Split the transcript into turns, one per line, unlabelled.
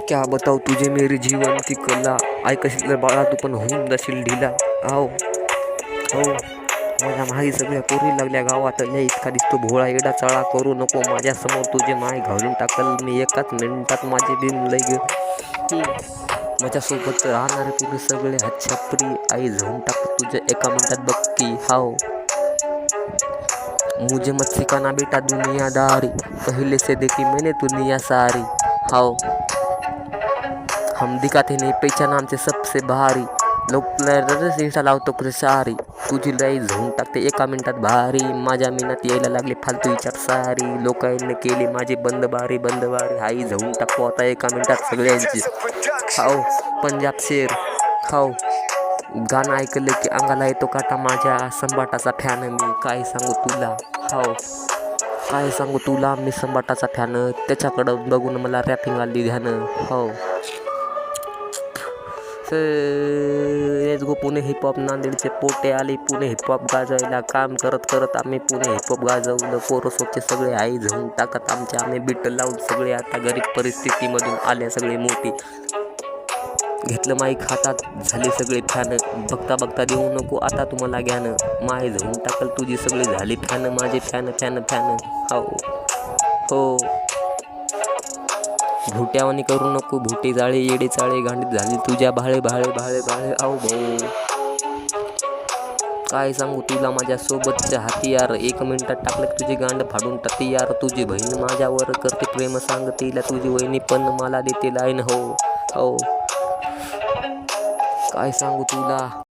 क्या बताऊ तुझे मेरी जीवन की कला. ऐकशील बाळा तू पण होऊन जाशील ढिला. हो हो माझ्या माही सगळ्या पोरी लागल्या गावात लय इतका दिसतो भोळा एडा चाळा करू नको माझ्यासमोर तुझे माय घालून टाकल मी एकाच मिनिटात माझे बिन लय ग. माझ्यासोबत राहणारे पुरे सगळे हच्छपरी आई जाऊन टाक तुझे एका मिनिटात बक्की. हाव मुझे मत सिखाना बेटा दुनियादारी पहले से देखी मैंने दुनिया सारी. हाव हम दिखाते नहीं पहचान आमचे सबसे भारी लोक इंस्टा लावतो कुठे सारी तुझी लई झोन टाकते एका मिनिटात भारी माझ्या मिनात यायला लागले फालतू विचार सारी लोकांनी केली माझी बंदबारी आई झोन टाकतो आता एका मिनिटात सगळ्यांची. खाओ पंजाब शेर खाओ गाणं ऐकलं की अंगाला येतो काटा माझ्या संबाटाचा फॅन मी काय सांगू तुला. खाओ काय सांगू तुला मी संबाटाचा फॅन त्याच्याकडं बघून मला रॅपिंग आली ध्यान. हो लेट्स गो पुणे हिपहॉप नांदेडचे पोटे आले पुणे हिपहॉप गाजवायला काम करत करत आम्ही पुणे हिपहॉप गाजवलं पोरस होते सगळे आई जाऊन टाकत आमचे आम्ही बीट लावून सगळे आता गरीब परिस्थितीमधून आले सगळे मोठी घेतलं माईक हातात झाले सगळे फॅन बघता बघता देऊ नको आता तुम्हाला ज्ञान माय जाऊन टाकल तुझी सगळे झाली फॅन माझे फॅन फॅन फॅन. हो भुट्यावानी करू नको भुटे जाळे येडे चाळे गांडीत झाली तुझ्या भाळे भाळे भाळे भाळे आऊ भाऊ काय सांगू तुला माझ्या सोबतच्या हाती एक मिनिटात टाकलं तुझी गांड फाडून टाकते यार तुझी बहीण माझ्यावर करते प्रेम सांग तिला तुझी वहिनी पण मला देते लाईन. हो हो काय सांगू तुला.